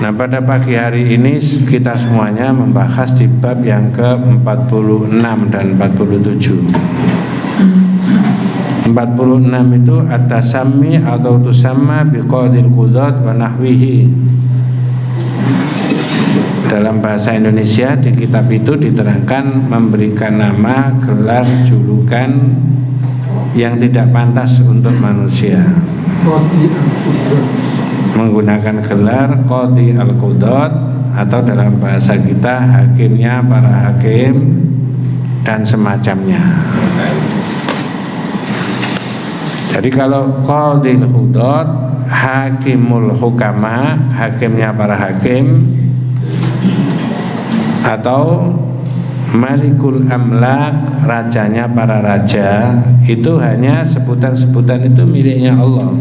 Nah, pada pagi hari ini kita semuanya membahas di bab yang ke-46 dan 47. 46 itu at-tasammi atau tusamma biqadil qudat wa nahwihi. Dalam bahasa Indonesia di kitab itu diterangkan memberikan nama, gelar, julukan yang tidak pantas untuk manusia. Menggunakan gelar qadi al-qudat atau dalam bahasa kita hakimnya para hakim dan semacamnya. Jadi kalau qadi al-qudat, hakimul hukama, hakimnya para hakim, atau malikul amlak, rajanya para raja, itu hanya sebutan-sebutan itu miliknya Allah.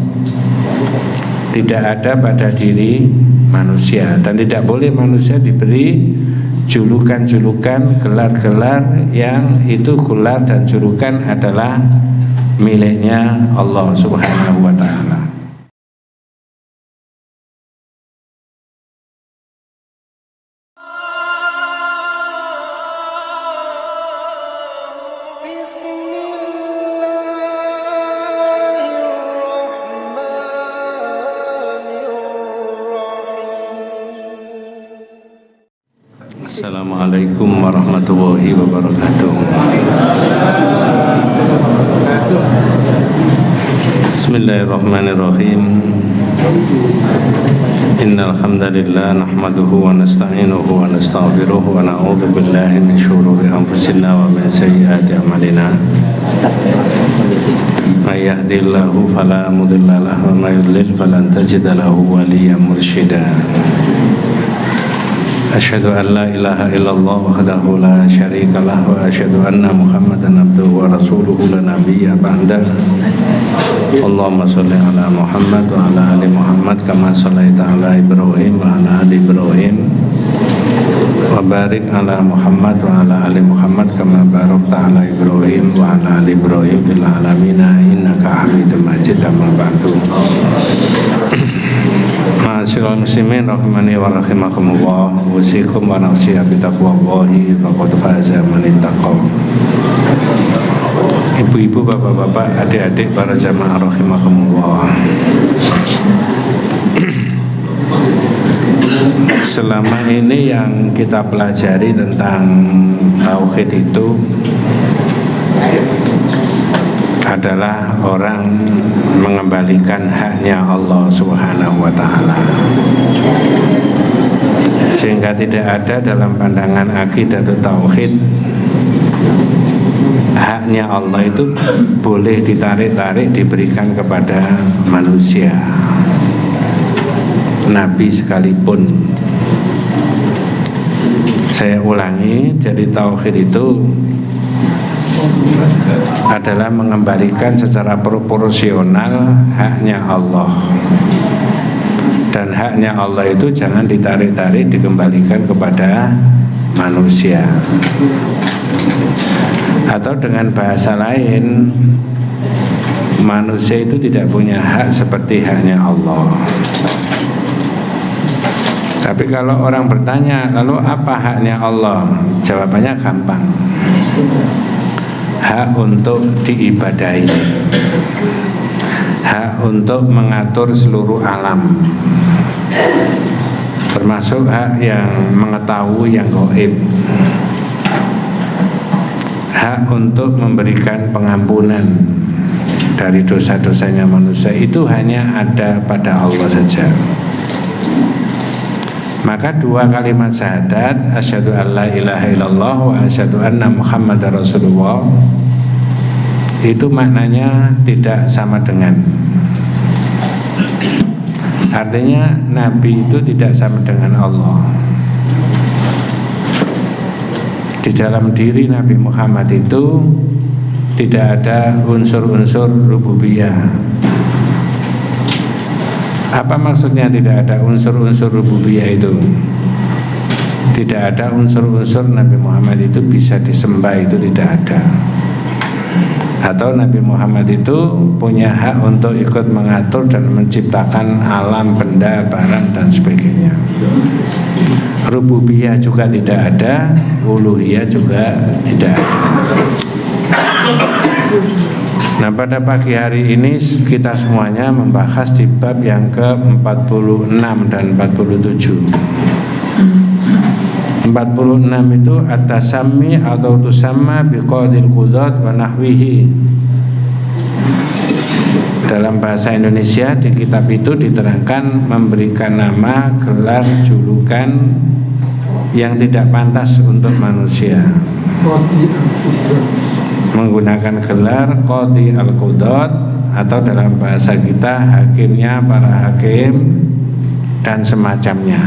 Tidak ada pada diri manusia, dan tidak boleh manusia diberi julukan-julukan, gelar-gelar yang itu gelar dan julukan adalah miliknya Allah Subhanahu wa ta'ala. Assalamualaikum warahmatullahi wabarakatuh. Bismillahirrahmanirrahim. Innal hamdalillah nahmaduhu wa nasta'inuhu wa nastaghfiruhu wa na'udzu billahi min shururi anfusina wa min sayyiati a'malina. May yahdihillahu fala mudilla lahu wa may yudlil falan tajida lahu waliyyan mursyida. Asyhadu an la ilaha illallah wahdahu la syarika lah wa asyhadu anna Muhammadan abduhu wa rasuluhu la nabiyya ba'da. Allahumma shalli ala Muhammad wa ala ali Muhammad kama shallaita ala Ibrahim wa ala ali Ibrahim wa barik ala Muhammad wa ala ali Muhammad kama barakta ala Ibrahim wa ala ali Ibrahim fil alamin innaka Hamidum Majid. Amma ba'du. Ma'asyiral muslimin rahimani wa rahimakumullah, usikum wa nafsi bitaqwallahi faqad faza man ittaqa. Ibu-ibu, bapak-bapak, adik-adik, para jamaah rahimakumullah. Selama ini yang kita pelajari tentang tauhid itu adalah orang mengembalikan haknya Allah Subhanahu wa ta'ala, sehingga tidak ada dalam pandangan akidah atau tauhid haknya Allah itu boleh ditarik-tarik diberikan kepada manusia, nabi sekalipun. Saya ulangi, jadi tauhid itu adalah mengembalikan secara proporsional haknya Allah, dan haknya Allah itu jangan ditarik-tarik dikembalikan kepada manusia. Atau dengan bahasa lain, manusia itu tidak punya hak seperti haknya Allah. Tapi kalau orang bertanya, lalu apa haknya Allah? Jawabannya gampang. Hak untuk diibadahi, hak untuk mengatur seluruh alam, termasuk hak yang mengetahui yang gaib, hak untuk memberikan pengampunan dari dosa-dosanya manusia. Itu hanya ada pada Allah saja. Maka dua kalimat syahadat, asyhadu an la ilaha illallah wa asyhadu anna Muhammadar Rasulullah, itu maknanya tidak sama dengan. Artinya Nabi itu tidak sama dengan Allah. Di dalam diri Nabi Muhammad itu tidak ada unsur-unsur rububiyah. Apa maksudnya tidak ada unsur-unsur rububiyah itu? Tidak ada unsur-unsur Nabi Muhammad itu bisa disembah, itu tidak ada. Atau Nabi Muhammad itu punya hak untuk ikut mengatur dan menciptakan alam, benda, barang dan sebagainya. rububiyah juga tidak ada, uluhiyah juga tidak ada. Nah, pada pagi hari ini kita semuanya membahas di bab yang ke-46 dan 47. 46 itu at-tasammi atau tusamma biqadil qudat wa nahwihi. Dalam bahasa Indonesia di kitab itu diterangkan memberikan nama, gelar, julukan yang tidak pantas untuk manusia. Menggunakan gelar qadi al-qudat atau dalam bahasa kita hakimnya para hakim dan semacamnya.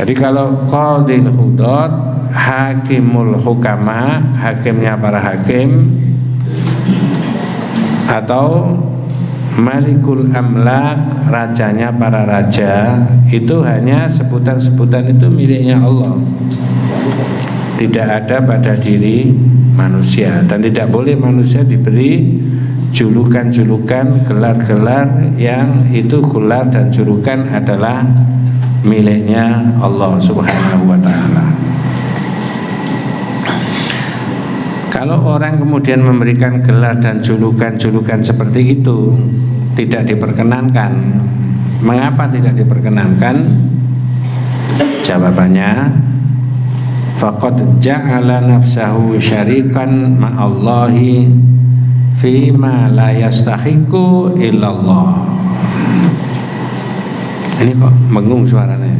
Jadi kalau qadi al-qudat, hakimul hukama, hakimnya para hakim, atau malikul amlak, rajanya para raja, itu hanya sebutan-sebutan itu miliknya Allah. Tidak ada pada diri manusia, dan tidak boleh manusia diberi julukan-julukan, gelar-gelar yang itu gelar dan julukan adalah miliknya Allah Subhanahu wa ta'ala. Kalau orang kemudian memberikan gelar dan julukan-julukan seperti itu tidak diperkenankan. Mengapa tidak diperkenankan? Jawabannya, faqad ja'ala nafsahu syarikan ma'allahi fima la yastahiqu illallah. Ini kok mengung suaranya.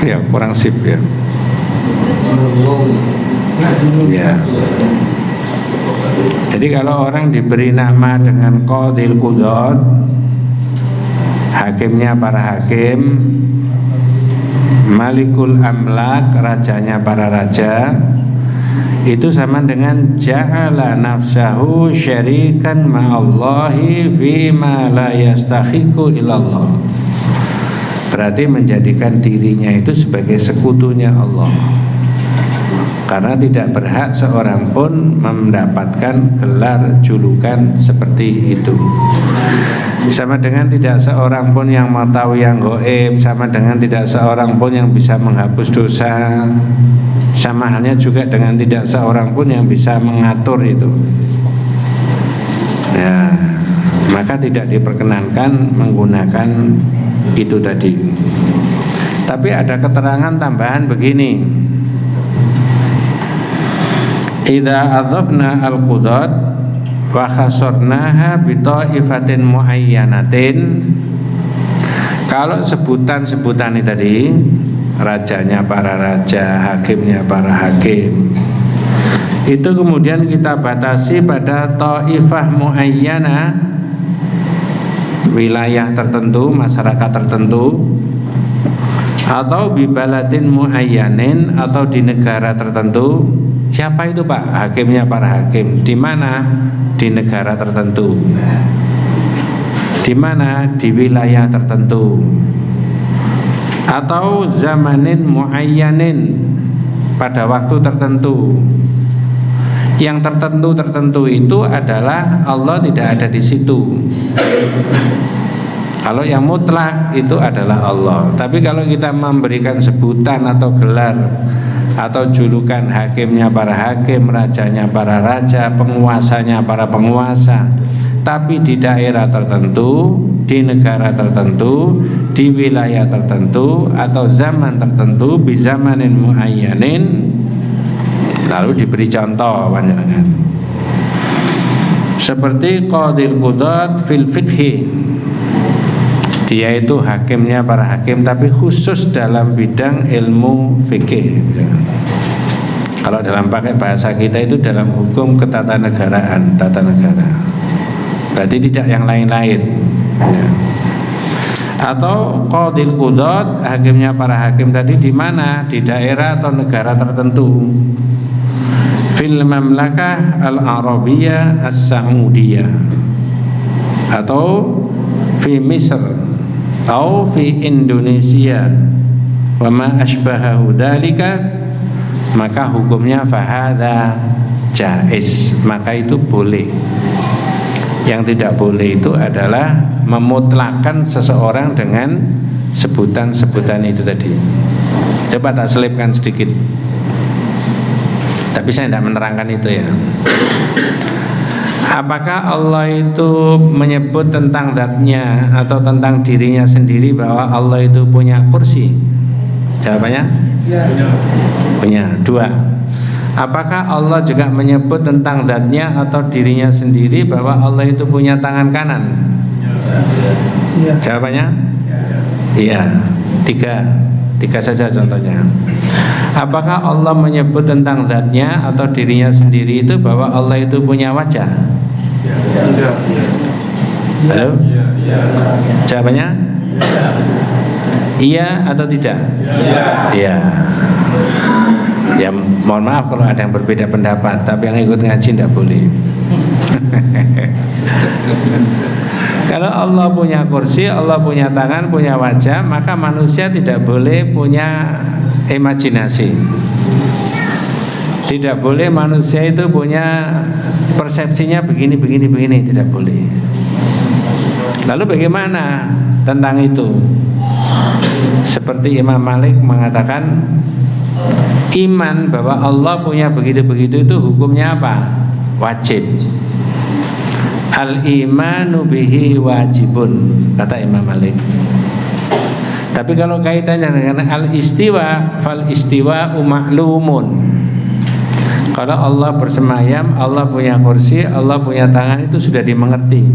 Ya, kurang sip ya. Ya. Jadi kalau orang diberi nama dengan qadil qudat, hakimnya para hakim, malikul amlak, rajanya para raja, itu sama dengan ja'ala nafsahu syarikan ma'allahi fima la yastahiqu illallah. Berarti menjadikan dirinya itu sebagai sekutunya Allah, karena tidak berhak seorang pun mendapatkan gelar julukan seperti itu. Sama dengan tidak seorang pun yang mengetahui yang gaib, sama dengan tidak seorang pun yang bisa menghapus dosa, sama halnya juga dengan tidak seorang pun yang bisa mengatur itu. Ya, maka tidak diperkenankan menggunakan itu tadi. Tapi ada keterangan tambahan begini: idza adzafna al-qudat wa khasarnaha bi ta'ifatin muayyanatin. Kalau sebutan-sebutan ini tadi, rajanya para raja, hakimnya para hakim, itu kemudian kita batasi pada ta'ifah muayyana, wilayah tertentu, masyarakat tertentu, atau bi baladin muayyanin, atau di negara tertentu. Siapa itu Pak? Hakimnya para hakim. Di mana? Di negara tertentu. Di mana? Di wilayah tertentu. Atau zamanin muayyanin, pada waktu tertentu. Yang tertentu itu adalah Allah tidak ada di situ. Kalau yang mutlak itu adalah Allah. Tapi kalau kita memberikan sebutan atau gelar atau julukan hakimnya para hakim, rajanya para raja, penguasanya para penguasa, tapi di daerah tertentu, di negara tertentu, di wilayah tertentu, atau zaman tertentu, bi zamanin muayyanin, lalu diberi contoh panjenengan. Seperti qadil qudat fil fiqhi, dia itu hakimnya para hakim tapi khusus dalam bidang ilmu fikih. Kalau dalam pakai bahasa kita itu dalam hukum ketatanegaraan, tata negara. Berarti tidak yang lain-lain ya. Atau qadil qudat, hakimnya para hakim tadi di mana? Di daerah atau negara tertentu. Fil mamlakah al-arabiyah as-saudiyah, atau fi Misr, atau fi Indonesia, wa ma asbahahu dalika, maka hukumnya fahadha jaiz, maka itu boleh. Yang tidak boleh itu adalah memutlakan seseorang dengan sebutan-sebutan itu tadi. Coba tak selipkan sedikit, tapi saya tidak menerangkan itu ya. Apakah Allah itu menyebut tentang zatnya atau tentang dirinya sendiri bahwa Allah itu punya kursi? Jawabannya? Punya. Dua, apakah Allah juga menyebut tentang zatnya atau dirinya sendiri bahwa Allah itu punya tangan kanan? Jawabannya? Iya. Tiga saja contohnya. Apakah Allah menyebut tentang zatnya atau dirinya sendiri itu bahwa Allah itu punya wajah? Halo? Jawabannya? Iya atau tidak? Iya. Ya mohon maaf kalau ada yang berbeda pendapat, tapi yang ikut ngaji tidak boleh. Kalau Allah punya kursi, Allah punya tangan, punya wajah, maka manusia tidak boleh punya imajinasi. Tidak boleh manusia itu punya persepsinya begini, tidak boleh. Lalu bagaimana tentang itu? Seperti Imam Malik mengatakan, iman bahwa Allah punya begitu-begitu itu hukumnya apa? Wajib. Al-imanu bihi wajibun, kata Imam Malik. Tapi kalau kaitannya dengan al-istiwa, fal istiwa ma'lumun. Kalau Allah bersemayam, Allah punya kursi, Allah punya tangan, itu sudah dimengerti.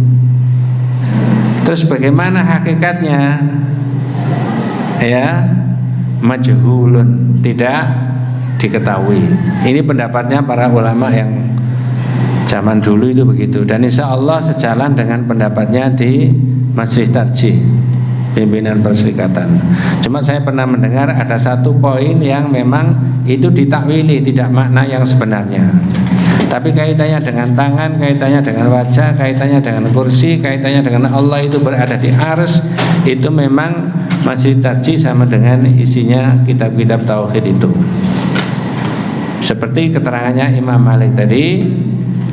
Terus bagaimana hakikatnya? Ya, majhulun, tidak diketahui. Ini pendapatnya para ulama yang zaman dulu itu begitu, dan insya Allah sejalan dengan pendapatnya di Majelis Tarjih pimpinan Perserikatan. Cuma saya pernah mendengar ada satu poin yang memang itu ditakwili, tidak makna yang sebenarnya. Tapi kaitannya dengan tangan, kaitannya dengan wajah, kaitannya dengan kursi, kaitannya dengan Allah itu berada di arsy, itu memang Majelis Tarjih sama dengan isinya kitab-kitab tauhid itu. Seperti keterangannya Imam Malik tadi,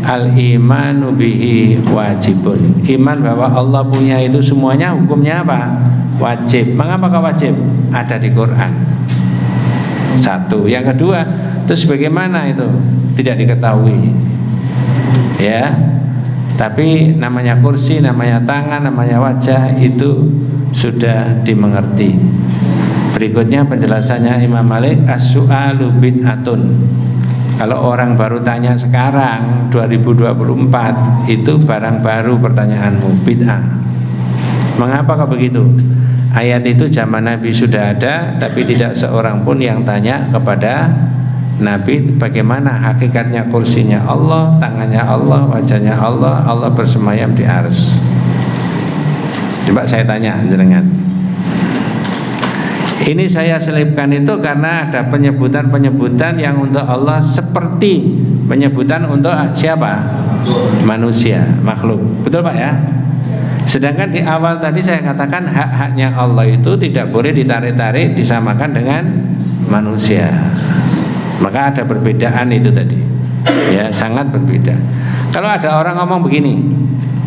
al-imanu bihi wajibun. Iman bahwa Allah punya itu semuanya hukumnya apa? Wajib. Mengapa wajib? Ada di Quran. Satu. Yang kedua, terus bagaimana itu? Tidak diketahui. Ya. Tapi namanya kursi, namanya tangan, namanya wajah itu sudah dimengerti. Berikutnya penjelasannya Imam Malik, as-su'alu bid'atun. Kalau orang baru tanya sekarang 2024, itu barang baru pertanyaanmu, bid'ah. Mengapa kok begitu? Ayat itu zaman Nabi sudah ada, tapi tidak seorang pun yang tanya kepada Nabi bagaimana hakikatnya kursinya Allah, tangannya Allah, wajahnya Allah, Allah bersemayam di arsy. Coba saya tanya jenengan. Ini saya selipkan itu karena ada penyebutan-penyebutan yang untuk Allah seperti penyebutan untuk siapa? Manusia, makhluk. Betul Pak ya? Sedangkan di awal tadi saya katakan hak-haknya Allah itu tidak boleh ditarik-tarik disamakan dengan manusia. Maka ada perbedaan itu tadi. Ya, sangat berbeda. Kalau ada orang ngomong begini,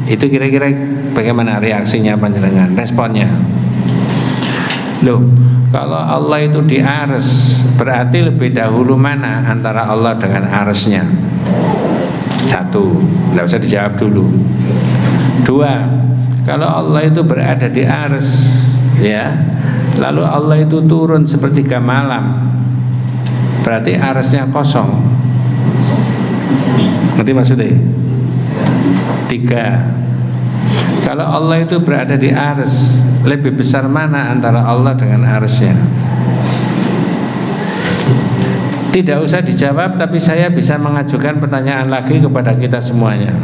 itu kira-kira bagaimana reaksinya panjenengan, responnya? Loh, kalau Allah itu di arsy, berarti lebih dahulu mana antara Allah dengan arsy-nya? Satu, tidak usah dijawab dulu. Dua, kalau Allah itu berada di arsy, ya, lalu Allah itu turun sepertiga malam, berarti arsy-nya kosong. Ngerti maksudnya? Tiga, kalau Allah itu berada di arsy, lebih besar mana antara Allah dengan arsy-nya? Tidak usah dijawab, tapi saya bisa mengajukan pertanyaan lagi kepada kita semuanya.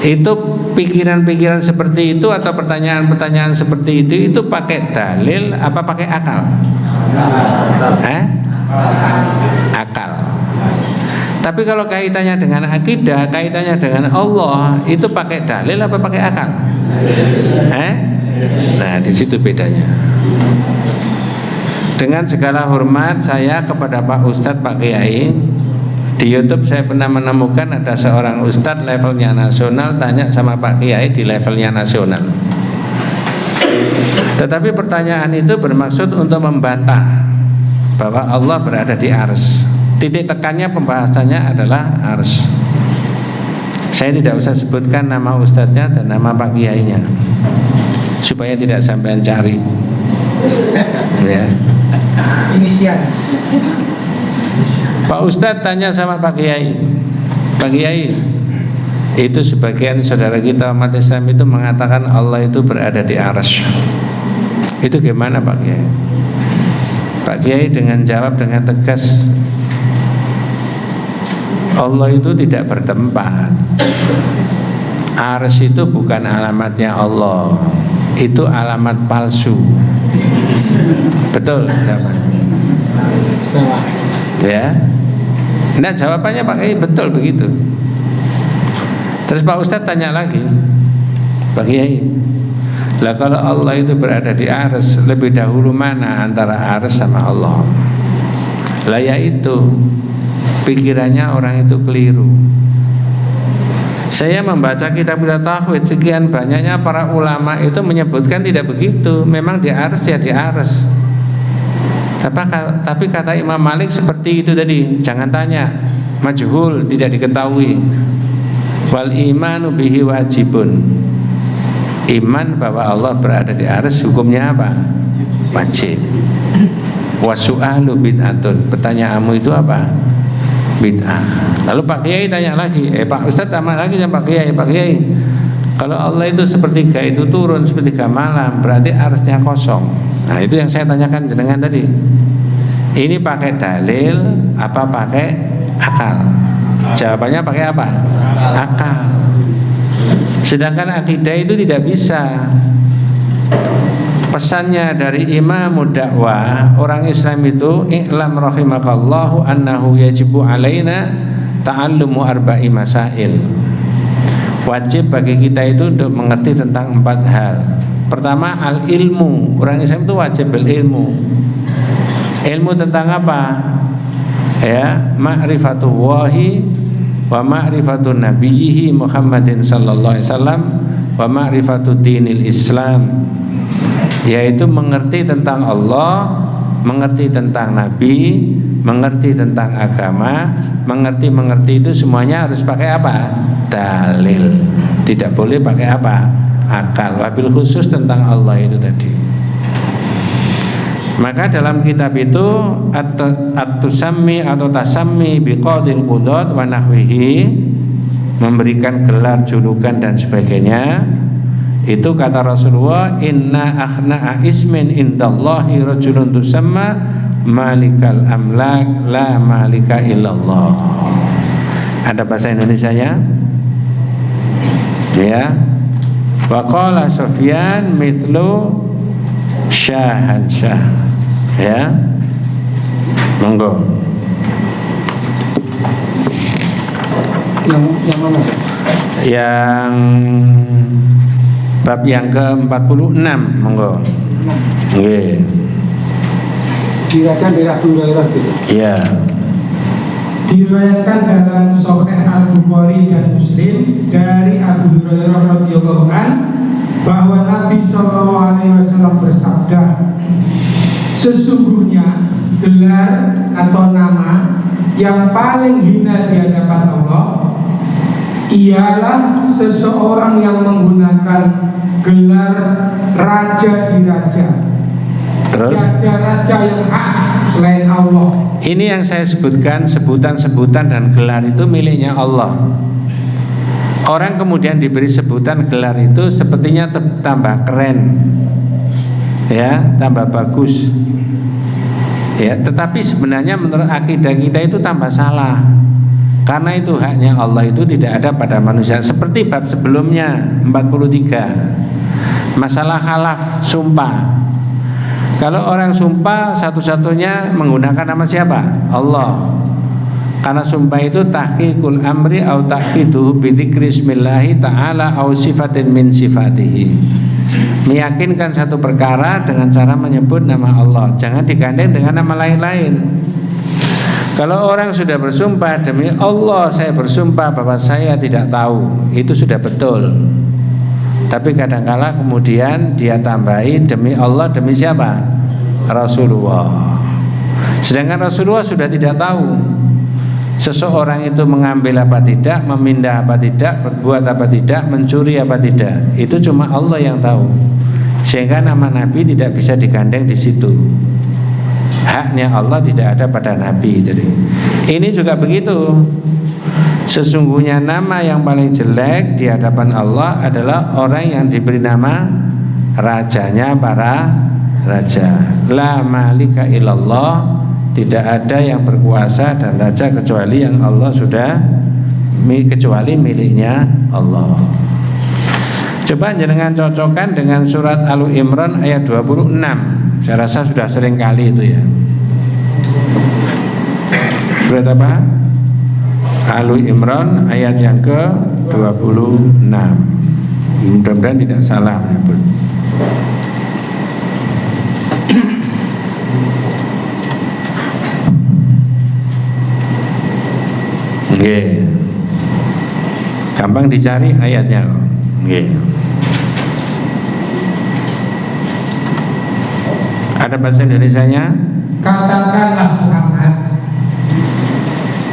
Itu pikiran-pikiran seperti itu atau pertanyaan-pertanyaan seperti itu pakai dalil apa pakai akal? Akal. Tapi kalau kaitannya dengan akidah, kaitannya dengan Allah, itu pakai dalil apa pakai akal? Nah, di situ bedanya. Dengan segala hormat saya kepada Pak Ustadz, Pak Kiai, Di YouTube saya pernah menemukan ada seorang ustadz levelnya nasional tanya sama Pak Kiai di levelnya nasional. Tetapi pertanyaan itu bermaksud untuk membantah bahwa Allah berada di ars. Titik tekannya pembahasannya adalah ars. Saya tidak usah sebutkan nama ustadznya dan nama Pak Kiainya supaya tidak sampean cari. Ya. Inisial. Pak Ustadz tanya sama Pak Kiai, Pak Kiai, itu sebagian saudara kita umat Islam itu mengatakan Allah itu berada di arsy. Itu gimana Pak Kiai? Pak Kiai dengan jawab dengan tegas, Allah itu tidak bertempat. Arsy itu bukan alamatnya Allah, itu alamat palsu. Betul jawabannya? Ya. Nah jawabannya Pak Kiai betul begitu. Terus Pak Ustadz tanya lagi, Pak Kiai, lah kalau Allah itu berada di ars, lebih dahulu mana antara ars sama Allah? Lah yaitu pikirannya orang itu keliru. Saya membaca kitab tauhid, sekian banyaknya para ulama itu menyebutkan tidak begitu. Memang di ars ya di ars. Tapi kata Imam Malik seperti itu tadi, jangan tanya, majhul, tidak diketahui. Wal imanu bihi wajibun. Iman bahwa Allah berada di arsy hukumnya apa? Wajib. Wasu'alu bid'atun. Pertanyaanmu itu apa? Bid'ah. Lalu Pak Kiai tanya lagi, Pak Ustadz tanya lagi sama Pak Kiai, Pak Kiai, kalau Allah itu sepertiga itu turun sepertiga malam, berarti arsy-nya kosong. Nah itu yang saya tanyakan jenengan tadi. Ini pakai dalil apa pakai akal? Jawabannya pakai apa? Akal. Sedangkan akidah itu tidak bisa. Pesannya dari imam dakwah orang Islam itu, i'lam rahimakallahu annahu yajibu alaina ta'allumu arba'i masail. Wajib bagi kita itu untuk mengerti tentang 4 hal. Pertama, al-ilmu. Orang Islam itu wajib berilmu. Ilmu tentang apa? Ya, ma'rifatullahi wa ma'rifatu nabiyhi Muhammadin sallallahu alaihi wasallam wa ma'rifatu dinil Islam. Yaitu mengerti tentang Allah, mengerti tentang Nabi, mengerti tentang agama. Mengerti itu semuanya harus pakai apa? Dalil. Tidak boleh pakai apa? Akal. Wabil khusus tentang Allah itu tadi. Maka dalam kitab itu at-tusammi atau tasammi biqadil qudat wa nahwihi, memberikan gelar, julukan dan sebagainya. Itu kata Rasulullah, inna akhna'a ismin indallahi rajulun tusamma malikal amlak la malika illallah. Ada bahasa Indonesianya? Ya. Wa qala Sufyan mithlu syahan syah. Ya. Monggo. Yang mana? Yang bab yang ke-46, monggo. Nggih. Diriwayatkan dari Abu Hurairah gitu. Iya. Diriwayatkan dalam Sahih Al-Bukhari dan Muslim dari Abu Hurairah radhiyallahu anhu bahwa Nabi SAW bersabda, sesungguhnya gelar atau nama yang paling hina di hadapan Allah ialah seseorang yang menggunakan gelar raja di raja. Terus? Tiada raja yang hak selain Allah. Ini yang saya sebutkan, sebutan-sebutan dan gelar itu miliknya Allah. Orang kemudian diberi sebutan gelar itu sepertinya tambah keren, ya, tambah bagus, ya. Tetapi sebenarnya menurut akidah kita itu tambah salah, karena itu haknya Allah itu tidak ada pada manusia. Seperti bab sebelumnya 43, masalah khalaf, sumpah. Kalau orang sumpah satu-satunya menggunakan nama siapa? Allah. Karena sumpah itu tahqiqul amri au tahqiduhu bi dzikri bismillahi ta'ala au sifatin min sifatihi. Meyakinkan satu perkara dengan cara menyebut nama Allah, jangan digandeng dengan nama lain-lain. Kalau orang sudah bersumpah demi Allah saya bersumpah bahwa saya tidak tahu, itu sudah betul. Tapi kadangkala kemudian dia tambahi demi Allah, demi siapa? Rasulullah. Sedangkan Rasulullah sudah tidak tahu seseorang itu mengambil apa tidak, memindah apa tidak, berbuat apa tidak, mencuri apa tidak. Itu cuma Allah yang tahu. Sehingga nama Nabi tidak bisa digandeng di situ. Haknya Allah tidak ada pada Nabi. Jadi ini juga begitu. Sesungguhnya nama yang paling jelek di hadapan Allah adalah orang yang diberi nama rajanya para raja. La malika illallah, tidak ada yang berkuasa dan raja kecuali yang Allah sudah, kecuali miliknya Allah. Coba jenengan cocokkan dengan surat Al-Imran ayat 26. Saya rasa sudah sering kali itu ya. Surat apa? Al-Imran ayat yang ke-26. Mudah-mudahan tidak salah menyebut. Nggih. Gampang dicari ayatnya. Nggih. Ada bahasa Indonesianya? Katakanlah Muhammad,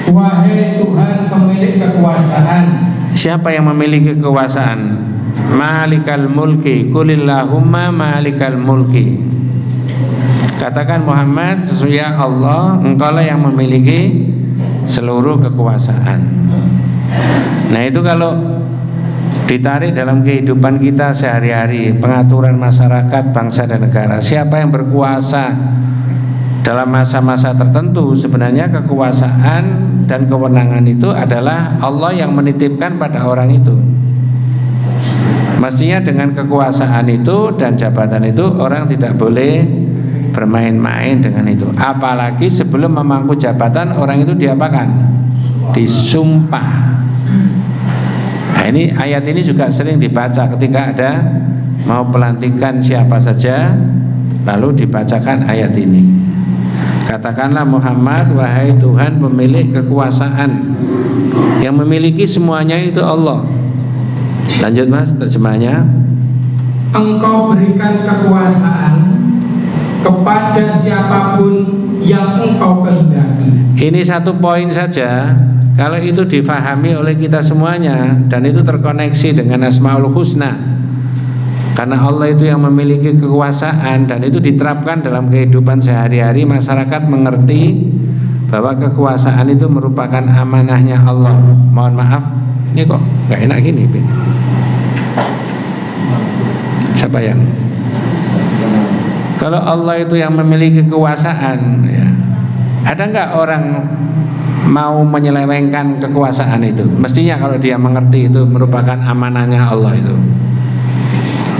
wahai Tuhan pemilik kekuasaan. Siapa yang memiliki kekuasaan? Malikal mulki, kulillahumma malikal mulki. Katakan Muhammad, sesungguhnya Allah, engkaulah yang memiliki seluruh kekuasaan. Nah itu kalau ditarik dalam kehidupan kita sehari-hari, pengaturan masyarakat, bangsa dan negara, siapa yang berkuasa dalam masa-masa tertentu, sebenarnya kekuasaan dan kewenangan itu adalah Allah yang menitipkan pada orang itu. Mestinya dengan kekuasaan itu dan jabatan itu orang tidak boleh bermain-main dengan itu. Apalagi sebelum memangku jabatan orang itu diapakan? Disumpah. Nah ini ayat ini juga sering dibaca ketika ada mau pelantikan siapa saja, lalu dibacakan ayat ini. Katakanlah Muhammad, wahai Tuhan pemilik kekuasaan, yang memiliki semuanya itu Allah. Lanjut mas, terjemahnya. Engkau berikan kekuasaan kepada siapapun yang engkau kehendaki. Ini satu poin saja. Kalau itu difahami oleh kita semuanya dan itu terkoneksi dengan Asmaul Husna, karena Allah itu yang memiliki kekuasaan dan itu diterapkan dalam kehidupan sehari-hari, masyarakat mengerti bahwa kekuasaan itu merupakan amanahnya Allah. Mohon maaf, ini kok nggak enak gini, Bin. Siapa yang? Kalau Allah itu yang memiliki kekuasaan, ya, ada nggak orang mau menyelewengkan kekuasaan itu? Mestinya kalau dia mengerti itu merupakan amanahnya Allah itu,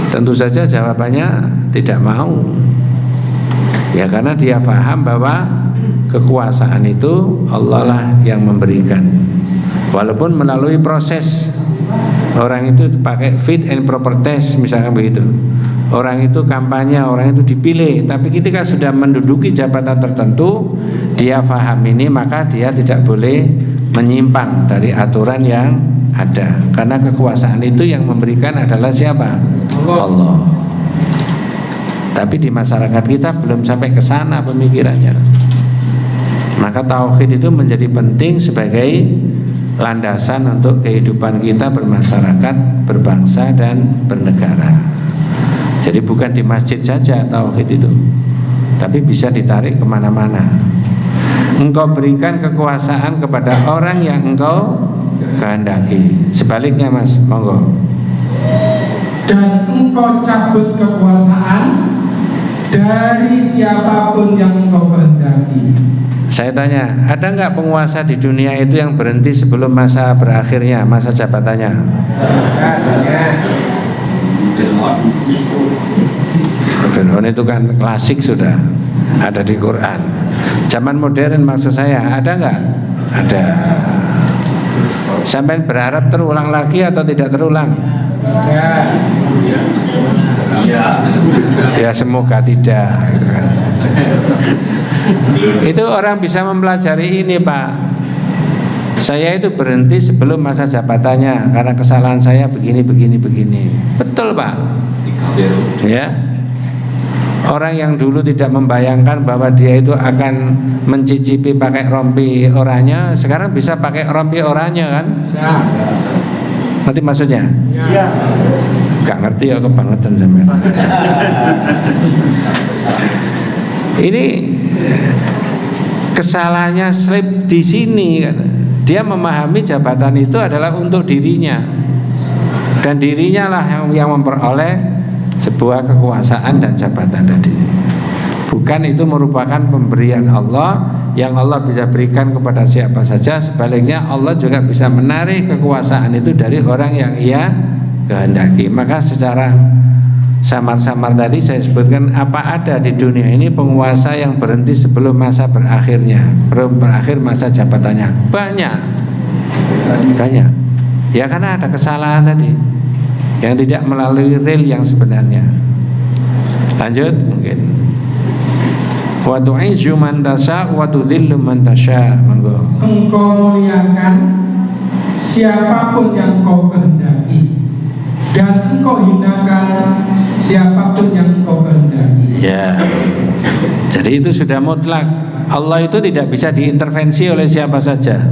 tentu saja jawabannya tidak mau. Ya karena dia paham bahwa kekuasaan itu Allah lah yang memberikan. Walaupun melalui proses, orang itu pakai fit and proper test misalnya begitu. Orang itu kampanye, orang itu dipilih, tapi ketika sudah menduduki jabatan tertentu, dia paham ini, maka dia tidak boleh menyimpang dari aturan yang ada. Karena kekuasaan itu yang memberikan adalah siapa? Allah. Tapi di masyarakat kita belum sampai ke sana pemikirannya. Maka tauhid itu menjadi penting sebagai landasan untuk kehidupan kita bermasyarakat, berbangsa dan bernegara. Jadi bukan di masjid saja tauhid itu, tapi bisa ditarik kemana-mana. Engkau berikan kekuasaan kepada orang yang engkau kehendaki. Sebaliknya mas, monggo. Dan engkau cabut kekuasaan dari siapapun yang engkau kehendaki. Saya tanya, ada nggak penguasa di dunia itu yang berhenti sebelum masa berakhirnya, masa jabatannya? Fir'aun itu kan klasik, sudah ada di Quran. Zaman modern maksud saya, ada nggak? Ada. Sampai berharap terulang lagi atau tidak terulang? Ya semoga tidak gitu kan. Itu orang bisa mempelajari ini, Pak. Saya itu berhenti sebelum masa jabatannya karena kesalahan saya begini. Betul, Pak. Ya. Orang yang dulu tidak membayangkan bahwa dia itu akan mencicipi pakai rompi oranye, sekarang bisa pakai rompi oranye kan? Ngerti maksudnya? Ya. Gak ngerti ya kebangetan sampean. Ini kesalahannya slip di sini kan. Dia memahami jabatan itu adalah untuk dirinya, dan dirinya lah yang memperoleh sebuah kekuasaan dan jabatan tadi. Bukan itu merupakan pemberian Allah yang Allah bisa berikan kepada siapa saja. Sebaliknya Allah juga bisa menarik kekuasaan itu dari orang yang ia kehendaki. Maka secara samar-samar tadi saya sebutkan, apa ada di dunia ini penguasa yang berhenti sebelum masa berakhirnya, belum berakhir masa jabatannya? Banyak. Ya karena ada kesalahan tadi yang tidak melalui rel yang sebenarnya. Lanjut mungkin. Wa tu'izzu man tasha wa tudhillu man tasha. Monggo. Engkau muliakan siapapun yang kau kehendaki, dan engkau hinakan siapapun yang engkau kehendaki. Ya. Jadi itu sudah mutlak. Allah itu tidak bisa diintervensi oleh siapa saja.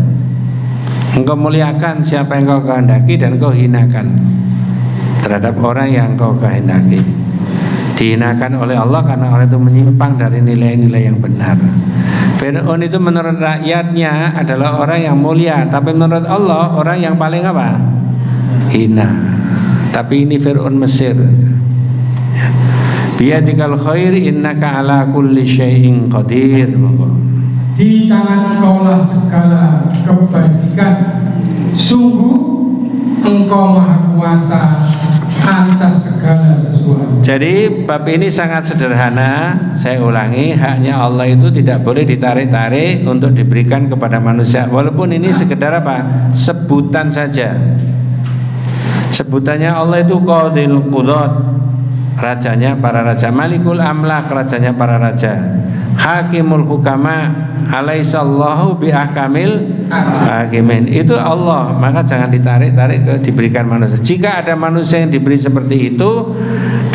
Engkau muliakan siapa yang kau kehendaki dan engkau hinakan terhadap orang yang kau kehendaki. Dihinakan oleh Allah karena orang itu menyimpang dari nilai-nilai yang benar. Fir'aun itu menurut rakyatnya adalah orang yang mulia, tapi menurut Allah orang yang paling apa? Hina. Tapi ini Fir'aun Mesir. Biyadikal khair innaka ala kulli syai'in qadir. Di tangan engkaulah segala kebajikan, sungguh engkau maha kuasa atas segala sesuatu. Jadi bab ini sangat sederhana. Saya ulangi, haknya Allah itu tidak boleh ditarik-tarik untuk diberikan kepada manusia. Walaupun ini sekedar apa? Sebutan saja. Sebutannya Allah itu Qadil Qudat, rajanya para raja. Malikul Amlak, rajanya para raja. Hakimul Hukama, alaihissallahu biahkamil hakimin. Itu Allah, maka jangan ditarik-tarik ke diberikan manusia. Jika ada manusia yang diberi seperti itu,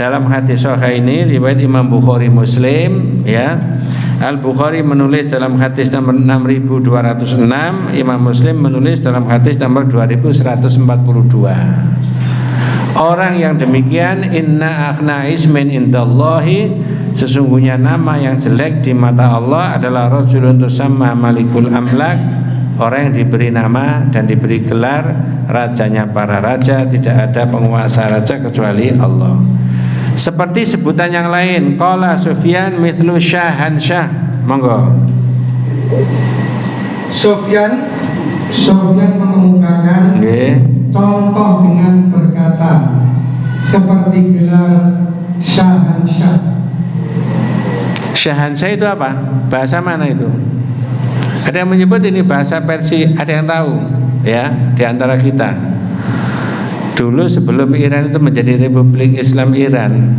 dalam hadis sahih ini riwayat Imam Bukhari Muslim, ya. Al-Bukhari menulis dalam hadis nomor 6206, Imam Muslim menulis dalam hadis nomor 2142. Orang yang demikian, inna akhna ismin indallahi, sesungguhnya nama yang jelek di mata Allah adalah rajulun tusamma malikul amlak, orang yang diberi nama dan diberi gelar rajanya para raja. Tidak ada penguasa raja kecuali Allah. Seperti sebutan yang lain, qala Sufyan mithlu syahansyah. Monggo. Sufyan mengemukakan contoh dengan berkata seperti gelar syahansyah. Syahansyah itu apa? Bahasa mana itu? Ada yang menyebut ini bahasa Persia, ada yang tahu ya di antara kita. Dulu sebelum Iran itu menjadi Republik Islam Iran,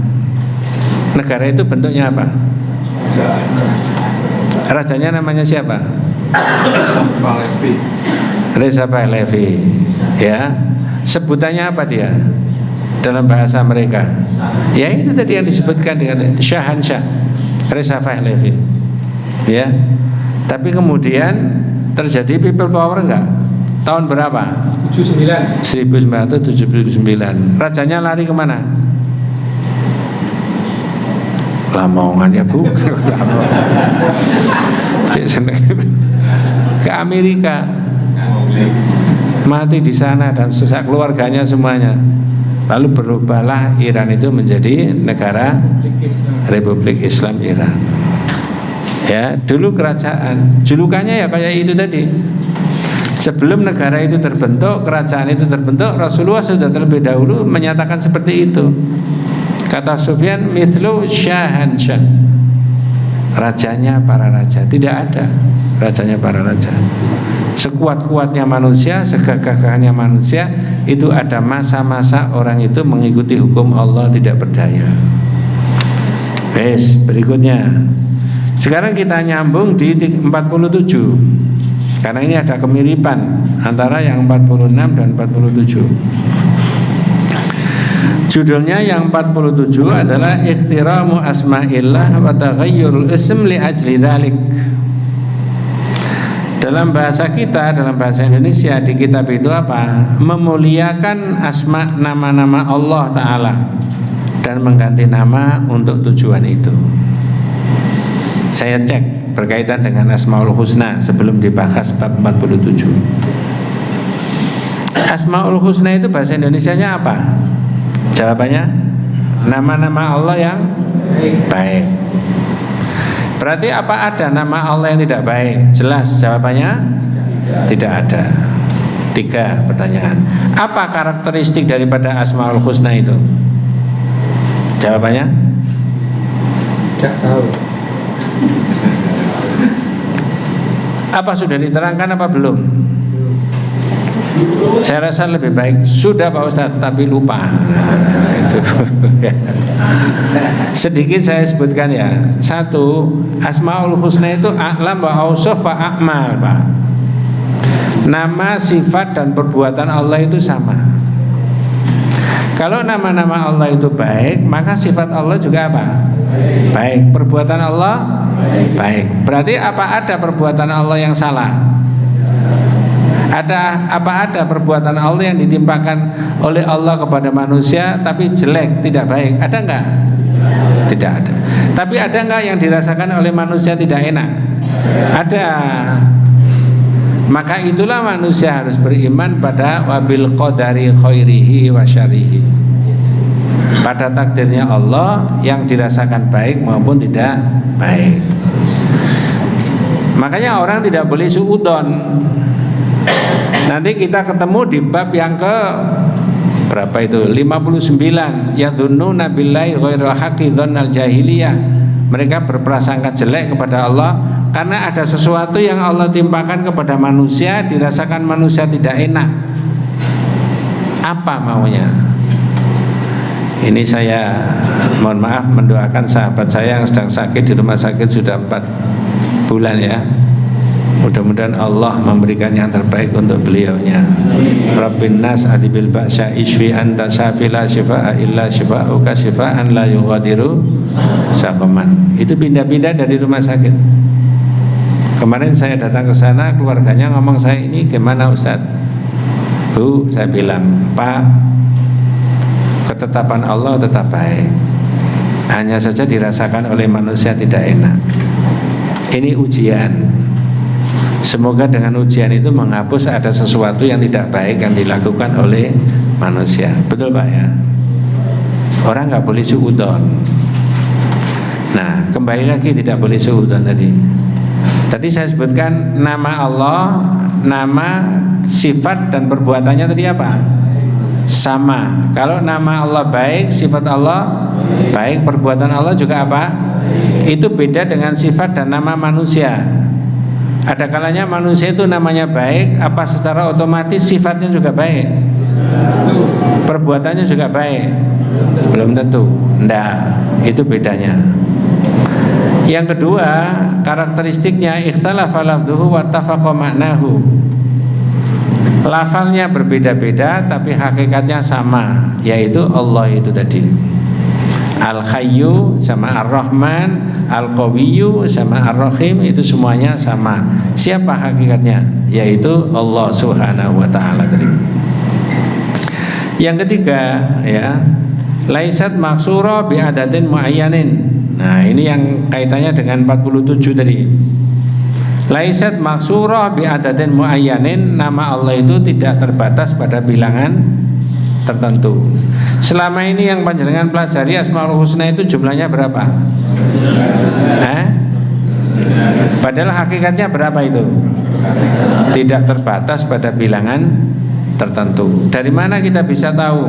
negara itu bentuknya apa? Rajanya namanya siapa? Reza Pahlavi. Ya. Sebutannya apa dia dalam bahasa mereka? Ya itu tadi yang disebutkan dengan Syahansyah, Reza Pahlavi. Ya. Tapi kemudian terjadi people power enggak? Tahun berapa? 1979. Rajanya lari kemana? Lamongan ya bu. Ke Amerika. Mati di sana dan susah keluarganya semuanya. Lalu berubahlah Iran itu menjadi negara Republik Islam Iran. Ya, dulu kerajaan. Julukannya ya kayak itu tadi. Sebelum negara itu terbentuk, kerajaan itu terbentuk, Rasulullah sudah terlebih dahulu menyatakan seperti itu. Kata Sufyan, mithlu syahansyah, rajanya para raja. Tidak ada rajanya para raja. Sekuat-kuatnya manusia, segagah-gagahnya manusia, itu ada masa-masa orang itu mengikuti hukum Allah tidak berdaya. Berikutnya Sekarang kita nyambung di 47, karena ini ada kemiripan antara yang 46 dan 47. Judulnya yang 47 adalah Ikhtiramu asma'illah wa taghayyurul ism li ajli dzalik. Dalam bahasa kita, dalam bahasa Indonesia di kitab itu apa? Memuliakan asma nama-nama Allah Ta'ala dan mengganti nama untuk tujuan itu. Saya cek berkaitan dengan Asmaul Husna sebelum dibahas bab 47. Asmaul Husna itu bahasa Indonesianya apa? Jawabannya nama-nama Allah yang baik. Berarti apa ada nama Allah yang tidak baik? Jelas jawabannya tidak ada. 3 pertanyaan. Apa karakteristik daripada Asmaul Husna itu? Jawabannya Tidak tahu. apa sudah diterangkan apa belum? Saya rasa lebih baik sudah Pak Ustadz tapi lupa. Nah, itu. Sedikit saya sebutkan ya. 1, Asmaul Husna itu a'lam wa awsaf wa a'mal, Pak. Nama, sifat dan perbuatan Allah itu sama. Kalau nama-nama Allah itu baik, maka sifat Allah juga apa? Baik. Perbuatan Allah baik. Berarti apa ada perbuatan Allah yang salah? Ada perbuatan Allah yang ditimpakan oleh Allah kepada manusia tapi jelek, tidak baik? Ada enggak? Tidak ada. Tapi ada enggak yang dirasakan oleh manusia tidak enak? Ada. Maka itulah manusia harus beriman pada wabil qadari khairihi wa syarihi, pada takdirnya Allah yang dirasakan baik maupun tidak baik. Makanya orang tidak boleh suudzon. Nanti kita ketemu di bab yang ke berapa itu? 59. Yadhunnuna billahi ghairal haqqi dzannal jahiliyah. Mereka berprasangka jelek kepada Allah karena ada sesuatu yang Allah timpakan kepada manusia, dirasakan manusia tidak enak. Apa maunya? Ini saya mohon maaf mendoakan sahabat saya yang sedang sakit di rumah sakit sudah 4 bulan ya. Mudah-mudahan Allah memberikan yang terbaik untuk beliaunya. Rabbin nas adibil ba'sya ishfi anta syafi la shifaa illa shifauka shifaan la yughadiru saqaman. Itu pindah-pindah dari rumah sakit. Kemarin saya datang ke sana, keluarganya ngomong saya, ini gimana Ustaz? Bu, saya bilang, Pak, ketetapan Allah tetap baik. Hanya saja dirasakan oleh manusia tidak enak. Ini ujian. Semoga dengan ujian itu menghapus ada sesuatu yang tidak baik yang dilakukan oleh manusia. Betul Pak ya? Orang nggak boleh suudzon. Nah, kembali lagi tidak boleh suudzon tadi. Tadi saya sebutkan nama Allah, nama, sifat dan perbuatannya tadi apa? Sama. Kalau nama Allah baik, sifat Allah baik, perbuatan Allah juga apa? Itu beda dengan sifat dan nama manusia. Ada kalanya manusia itu namanya baik, apa secara otomatis sifatnya juga baik? Perbuatannya juga baik? Belum tentu. Enggak, itu bedanya. Yang kedua, karakteristiknya ikhtalafa lafdhuhu wa tafaqa ma'nahu. Lafalnya berbeda-beda tapi hakikatnya sama, yaitu Allah itu tadi. Al-Hayyu sama Ar-Rahman, Al-Qawiyyu sama Ar-Rahim, itu semuanya sama. Siapa hakikatnya? Yaitu Allah Subhanahu wa taala tadi. Yang ketiga ya, laisat maksura bi adatin muayyanin. Nah, ini yang kaitannya dengan 47 tadi. Laisat maksura bi adatin muayyanin, nama Allah itu tidak terbatas pada bilangan tertentu. Selama ini yang panjenengan pelajari Asmaul Husna itu jumlahnya berapa? Padahal hakikatnya berapa itu? Tidak terbatas pada bilangan tertentu. Dari mana kita bisa tahu?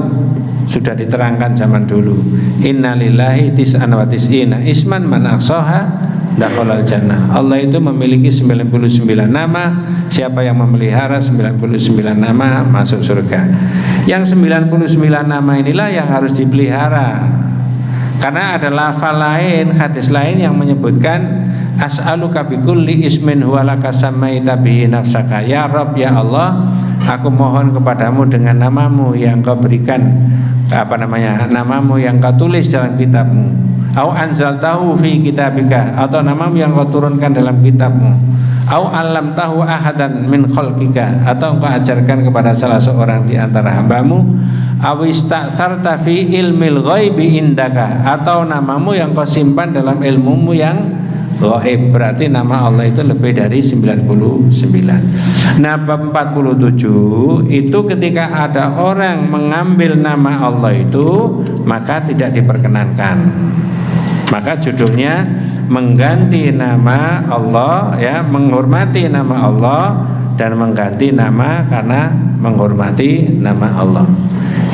Sudah diterangkan zaman dulu. Innalillahi tis'an wa tis'ina isman man ahsaha dakhalal jannah. Allah itu memiliki 99 nama. Siapa yang memelihara 99 nama masuk surga. Yang 99 nama inilah yang harus dipelihara. Karena ada lafal lain, hadis lain yang menyebutkan as'aluka bikulli ismin huwa laka samaita bihi nafsaka. Ya Rabb, ya Allah, aku mohon kepadamu dengan namamu yang kau berikan, namamu yang kau tulis dalam kitabmu, au anzaltahu fi kitabika, atau namamu yang kau turunkan dalam kitabmu, au allamtahu ahadan min khalqika, atau engkau ajarkan kepada salah seorang di antara hambamu, au ista'tharta fi ilmil ghaibi indaka, atau namamu yang kau simpan dalam ilmumu yang ghaib. Berarti nama Allah itu lebih dari 99. Nah, bab 47 itu ketika ada orang mengambil nama Allah itu maka tidak diperkenankan. Maka judulnya mengganti nama Allah, ya, menghormati nama Allah dan mengganti nama karena menghormati nama Allah.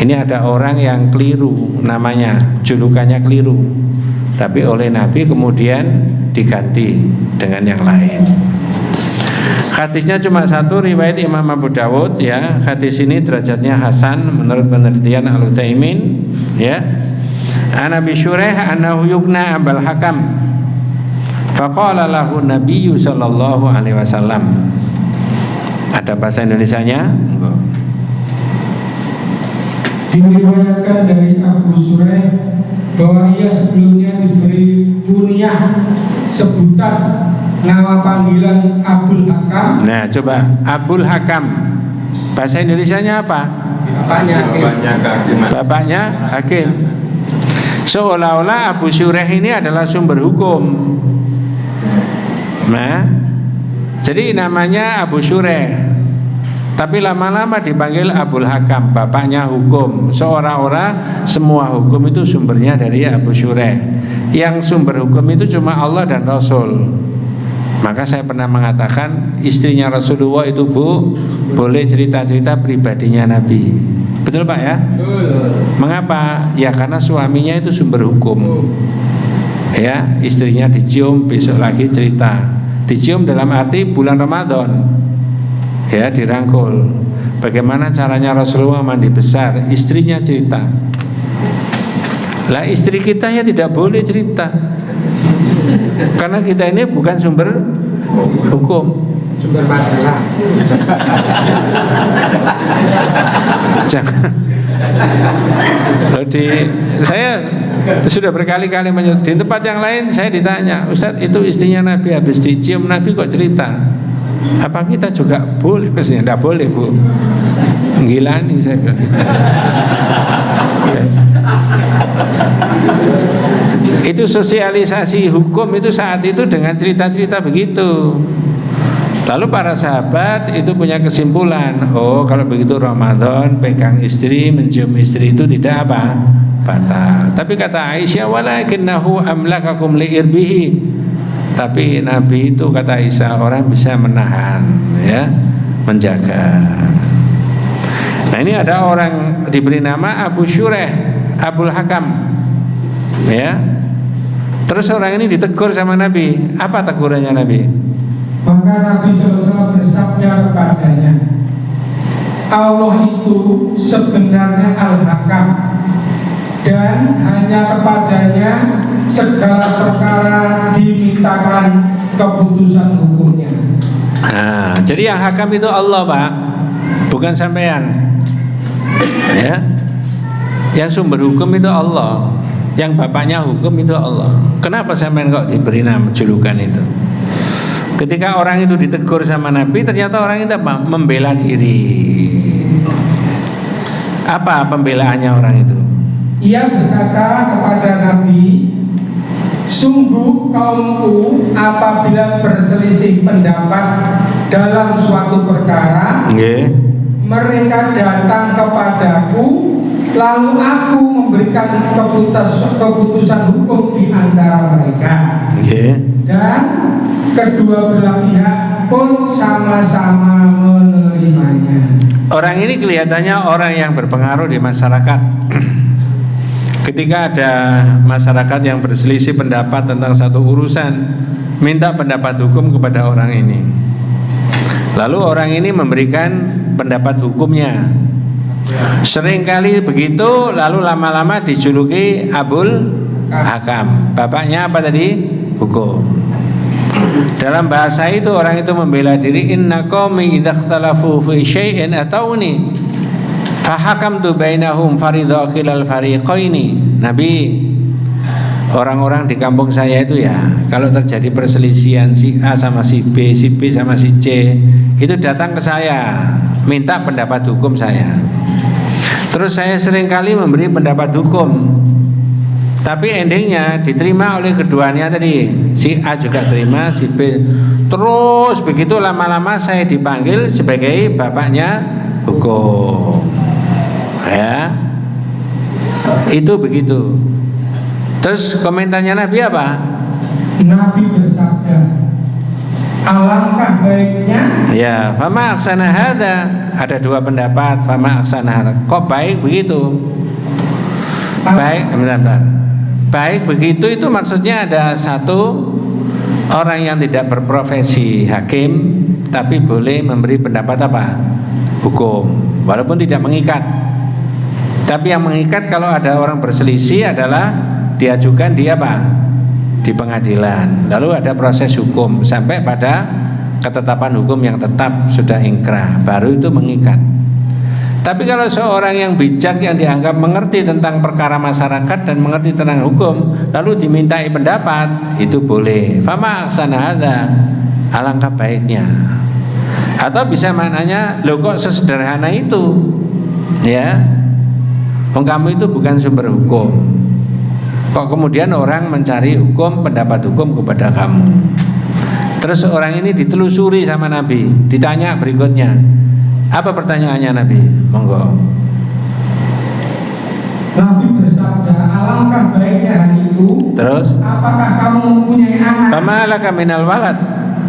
Ini ada orang yang keliru namanya, julukannya keliru, tapi oleh Nabi kemudian diganti dengan yang lain. Hadisnya cuma satu, riwayat Imam Abu Dawud, ya. Hadis ini derajatnya hasan menurut penelitian Al-Utsaimin, ya. An Abi Syuraih annahu yukna Abul Hakam faqala lahu Nabiyyu sallallahu alaihi wasallam. Ada bahasa Indonesianya? Enggak. Diriwayatkan dari Abu Syuraih bahwa ia sebelumnya diberi kunyah sebutan nama panggilan Abul Hakam. Nah, coba Abul Hakam bahasa Indonesianya apa? Bapaknya Hakim. Seolah-olah Abu Syuraih ini adalah sumber hukum. Nah, jadi namanya Abu Syuraih, tapi lama-lama dipanggil Abul Hakam, bapaknya hukum. Seolah-olah semua hukum itu sumbernya dari Abu Syuraih. Yang sumber hukum itu cuma Allah dan Rasul. Maka saya pernah mengatakan istrinya Rasulullah itu boleh cerita-cerita pribadinya Nabi. Betul Pak ya? Betul. Mengapa? Ya karena suaminya itu sumber hukum. Ya, istrinya dicium, besok lagi cerita. Dicium dalam arti bulan Ramadan, ya, dirangkul. Bagaimana caranya Rasulullah mandi besar, istrinya cerita. Lah istri kita ya tidak boleh cerita, karena kita ini bukan sumber hukum, Sumber masalah. jangan. Saya sudah berkali-kali di tempat yang lain saya ditanya, Ustadz itu istrinya Nabi habis dicium Nabi kok cerita? Apa kita juga boleh? Maksudnya tidak boleh Bu, menggilani saya bilang gitu. Ya. Itu sosialisasi hukum itu saat itu dengan cerita-cerita begitu. Lalu para sahabat itu punya kesimpulan, oh kalau begitu Ramadan pegang istri, mencium istri itu tidak apa? Batal. Tapi kata Aisyah, walakinnahu amlakakum li'irbihi. Tapi Nabi itu kata Aisyah orang bisa menahan, ya, menjaga. Nah ini ada orang diberi nama Abu Syuraih, Abul Hakam, ya. Terus orang ini ditegur sama Nabi. Apa tegurannya Nabi? Maka Nabi SAW bersabda kepadanya, Allah itu sebenarnya Al-Hakam, dan hanya kepadanya segala perkara dimintakan keputusan hukumnya. Nah, jadi yang hakam itu Allah Pak, bukan sampean, ya. Yang sumber hukum itu Allah, yang bapaknya hukum itu Allah. Kenapa sampean kok diberi nama julukan itu? Ketika orang itu ditegur sama Nabi, ternyata orang itu apa? Membela diri. Apa pembelaannya orang itu? Ia berkata kepada Nabi, sungguh kaumku apabila berselisih pendapat dalam suatu perkara, mereka datang kepadaku, lalu aku memberikan keputusan hukum di antara mereka. Dan kedua belah pihak pun sama-sama menerimanya. Orang ini kelihatannya orang yang berpengaruh di masyarakat. Ketika ada masyarakat yang berselisih pendapat tentang satu urusan, minta pendapat hukum kepada orang ini. Lalu orang ini memberikan pendapat hukumnya. Seringkali begitu, lalu lama-lama dijuluki Abul Hakam. Bapaknya apa tadi? Hukum. Dalam bahasa itu orang itu membela diri, inna qaumi idza ikhtalafu fi syai'in atauni fahakamtu bainahum faridha kilal fariqaini. Nabi, orang-orang di kampung saya itu ya, kalau terjadi perselisihan si A sama si B sama si C, itu datang ke saya minta pendapat hukum saya. Terus saya seringkali memberi pendapat hukum, tapi endingnya diterima oleh keduanya tadi. Si A juga terima, si B. Terus begitu lama-lama saya dipanggil sebagai bapaknya hukum. Ya, itu begitu. Terus komentarnya Nabi apa? Nabi bersabda, alangkah baiknya. Ya, fama aksana hadza. Ada dua pendapat, fama aksana hadza. Kok baik begitu? Baik, bentar. Baik begitu itu maksudnya ada satu orang yang tidak berprofesi hakim tapi boleh memberi pendapat apa? Hukum, walaupun tidak mengikat. Tapi yang mengikat kalau ada orang berselisih adalah diajukan dia apa? Di pengadilan. Lalu ada proses hukum sampai pada ketetapan hukum yang tetap sudah ingkrah, baru itu mengikat. Tapi kalau seorang yang bijak yang dianggap mengerti tentang perkara masyarakat dan mengerti tentang hukum lalu dimintai pendapat, itu boleh. Fama aksana hadza, alangkah baiknya. Atau bisa maknanya, loh kok sesederhana itu? Ya. Kamu itu bukan sumber hukum. Kok kemudian orang mencari hukum, pendapat hukum kepada kamu? Terus orang ini ditelusuri sama Nabi, ditanya berikutnya. Apa pertanyaannya Nabi? Monggo. Nabi bersabda, alangkah baiknya hari itu. Terus? Apakah kamu mempunyai anak? Fama laka minal walad.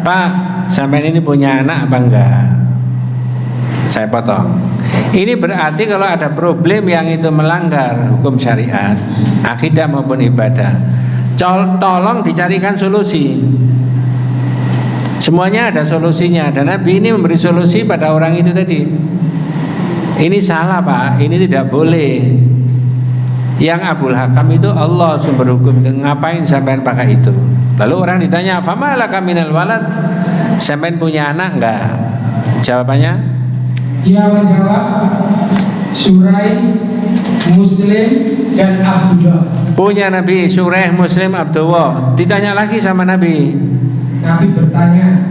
Pak, sampai ini punya anak apa enggak? Saya potong. Ini berarti kalau ada problem yang itu melanggar hukum syariat, akidah maupun ibadah, tolong dicarikan solusi. Semuanya ada solusinya, dan Nabi ini memberi solusi pada orang itu tadi. Ini salah Pak, ini tidak boleh. Yang Abul Hakam itu Allah sumber hukum, ngapain sampean pakai itu? Lalu orang ditanya, fama laka minal walad, sampean punya anak enggak? Jawabannya? Dia menjawab, Suraih, Muslim, dan Abdullah. Punya Nabi, Suraih, Muslim, Abdullah. Ditanya lagi sama Nabi. Nabi bertanya,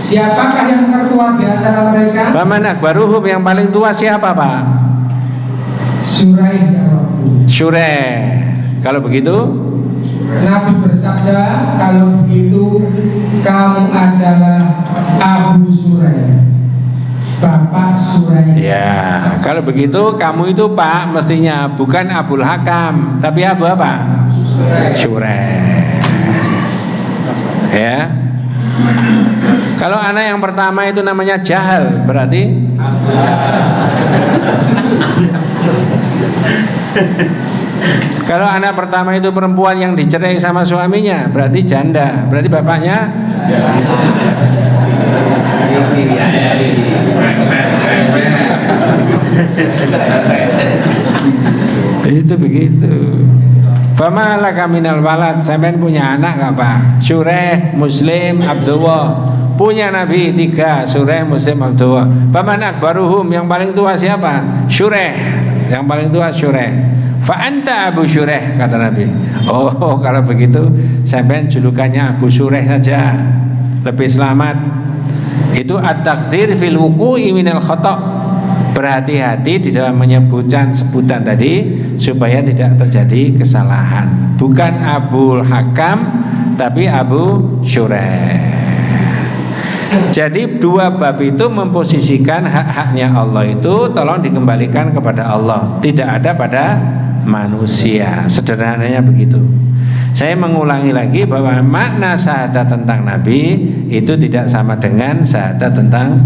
siapakah yang tertua di antara mereka? Faman akbaruhum, yang paling tua siapa Pak? Suraih jawab. Suraih. Kalau begitu? Nabi bersabda, kalau begitu kamu adalah Abu Suraih, bapak Suraih. Ya, kalau begitu kamu itu Pak mestinya bukan Abul Hakam, tapi Abu apa? Suraih. Ya. Kalau anak yang pertama itu namanya Jahal, berarti kalau anak pertama itu perempuan yang dicerai sama suaminya, berarti janda, berarti bapaknya itu begitu. Fama laka minal walad, sampean punya anak enggak Pak? Suraih, Muslim, Abdullah. Punya Nabi 3, Suraih, Muslim, Abdullah. Faman akbaruhum, yang paling tua siapa? Suraih. Yang paling tua Suraih. Fa anta Abu Suraih, kata Nabi. Oh, kalau begitu sampean julukannya Abu Suraih saja, lebih selamat. Itu at-taqdir fil wuqu'i minal khata'. Berhati-hati di dalam menyebutkan sebutan tadi supaya tidak terjadi kesalahan. Bukan Abul Hakam tapi Abu Suraih. Jadi dua bab itu memposisikan hak-haknya Allah itu tolong dikembalikan kepada Allah, tidak ada pada manusia. Sederhananya begitu. Saya mengulangi lagi bahwa makna syahadat tentang Nabi itu tidak sama dengan syahadat tentang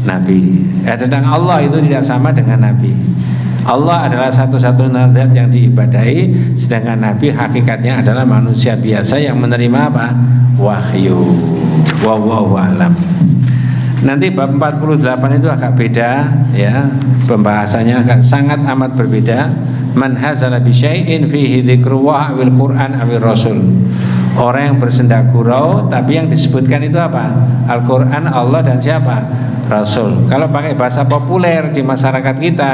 Nabi. Tentang Allah itu tidak sama dengan Nabi. Allah adalah satu-satunya zat yang diibadahi, sedangkan Nabi hakikatnya adalah manusia biasa yang menerima apa? Wahyu. Wallahu a'lam. Nanti bab 48 itu agak beda ya, pembahasannya agak sangat amat berbeda. Man hazala bi syai'in fihi dzikrullah awil Qur'an awil Rasul. Orang yang bersendak gurau, tapi yang disebutkan itu apa? Al-Quran, Allah, dan siapa? Rasul. Kalau pakai bahasa populer di masyarakat kita,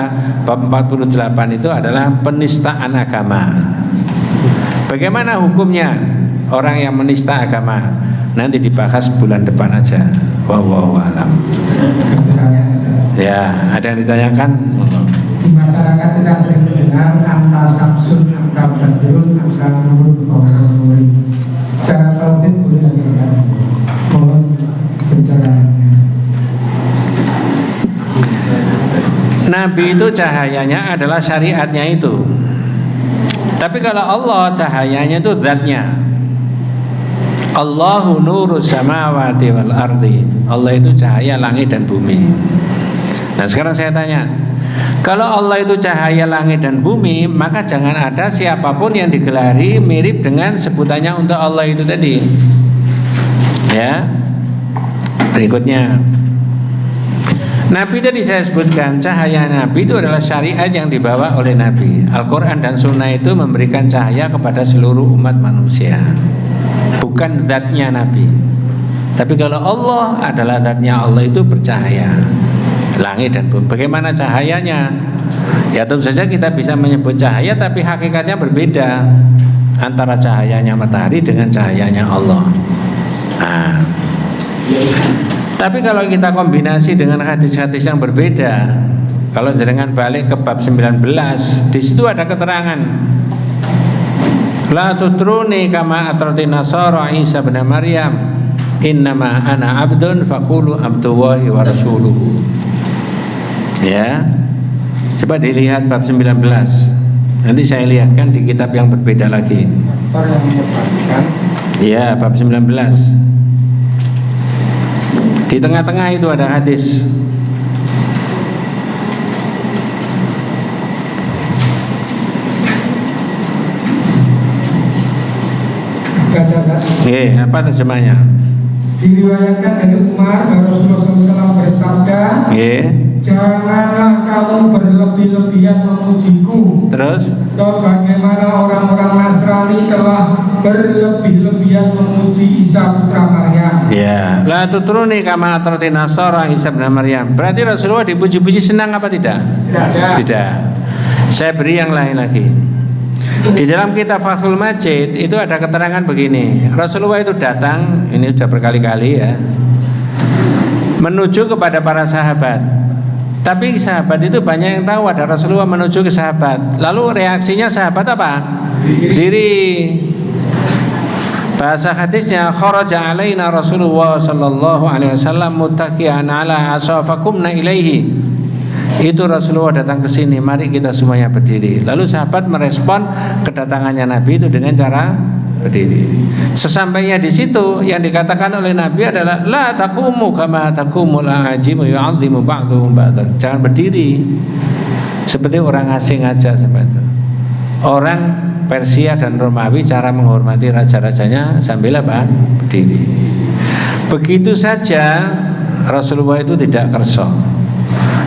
bab 48 itu adalah penistaan agama. Bagaimana hukumnya orang yang menista agama? Nanti dibahas bulan depan aja. Wallahu a'lam. Ya, ada yang ditanyakan? Di masyarakat kita sering mendengar angka Samsun, angka Badrun, angka Nurul, angka Nuri. Secara tauhid boleh dikatakan mohon pencerahannya. Nabi itu cahayanya adalah syariatnya itu. Tapi kalau Allah cahayanya itu zatnya. Allahu nuru samawati wal ardi. Allah itu cahaya langit dan bumi. Nah sekarang saya tanya, kalau Allah itu cahaya langit dan bumi, maka jangan ada siapapun yang digelari mirip dengan sebutannya untuk Allah itu tadi. Ya. Berikutnya, Nabi tadi saya sebutkan, cahaya Nabi itu adalah syariat yang dibawa oleh Nabi. Al-Quran dan Sunnah itu memberikan cahaya kepada seluruh umat manusia, bukan zatnya Nabi. Tapi kalau Allah adalah zatnya, Allah itu bercahaya langit dan bumi. Bagaimana cahayanya? Ya tentu saja kita bisa menyebut cahaya, tapi hakikatnya berbeda antara cahayanya matahari dengan cahayanya Allah. Nah, tapi kalau kita kombinasi dengan hadis-hadis yang berbeda, kalau jenengan balik ke bab 19, di situ ada keterangan, la tutruni kama atrati nasara Isa bin Maryam, innama ana abdun faqulu abdullahi wa rasuluhu. Ya, coba dilihat bab 19. Nanti saya lihatkan di kitab yang berbeda lagi. Ya, bab 19. Di tengah-tengah itu ada hadis. Apa terjemahnya? Diriwayatkan dari Umar bahwa Rasulullah SAW bersabda, janganlah kamu berlebih-lebihan memujiku. Terus? Sebagaimana orang-orang Nasrani telah berlebih-lebihan memuji Isa putra Maryam. Ya, la tutruni kama atrati nasara Isa bin Maryam. Berarti Rasulullah dipuji-puji senang apa tidak? Tidak. Saya beri yang lain lagi. Di dalam kitab Fathul Majid itu ada keterangan begini. Rasulullah itu datang, ini sudah berkali-kali ya, menuju kepada para sahabat. Tapi sahabat itu banyak yang tahu ada Rasulullah menuju ke sahabat. Lalu reaksinya sahabat apa? Diri. Bahasa hadisnya, kharaja alaina Rasulullah sallallahu alaihi wasallam muttaqian ala asafakumna ilaihi. Itu Rasulullah datang ke sini, mari kita semuanya berdiri. Lalu sahabat merespon kedatangannya Nabi itu dengan cara berdiri. Sesampainya di situ yang dikatakan oleh Nabi adalah la taqumu kama taqumul ajimu yu'azzimu ba'dhum ba'dhan. Jangan berdiri seperti orang asing aja seperti itu. Orang Persia dan Romawi cara menghormati raja-rajanya sambil apa? Berdiri. Begitu saja Rasulullah itu tidak kerso.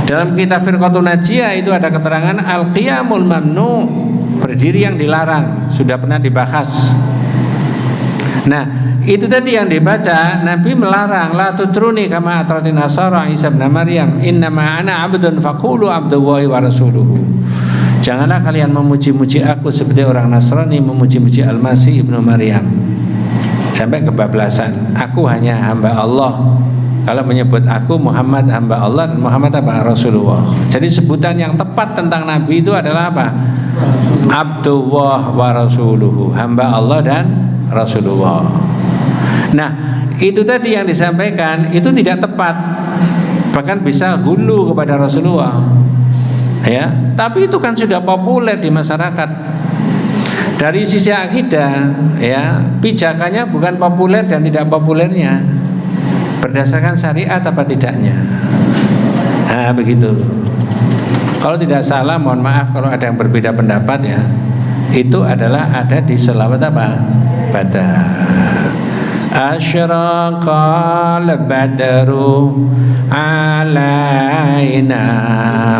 Dalam kitab Firqatun Najiyah itu ada keterangan al-qiyamul mamnu, berdiri yang dilarang, sudah pernah dibahas. Nah, itu tadi yang dibaca, Nabi melarang la tutruni kama atrati nasara Isa bin Maryam, innama ana abdun faqulu abdullahi wa rasuluhu. Janganlah kalian memuji-muji aku seperti orang Nasrani memuji-muji Al-Masih ibnu Maryam. Sampai kebablasan, aku hanya hamba Allah. Kalau menyebut aku Muhammad hamba Allah, dan Muhammad apa? Rasulullah. Jadi sebutan yang tepat tentang Nabi itu adalah apa? Abdullah wa rasuluhu, hamba Allah dan Rasulullah. Nah, itu tadi yang disampaikan itu tidak tepat. Bahkan bisa hulu kepada Rasulullah. Ya, tapi itu kan sudah populer di masyarakat. Dari sisi akidah, ya, pijakannya bukan populer dan tidak populernya, berdasarkan syariat apa tidaknya. Nah begitu. Kalau tidak salah, mohon maaf kalau ada yang berbeda pendapat ya, itu adalah ada di selawat apa? Badar. Asyraqal badru alaina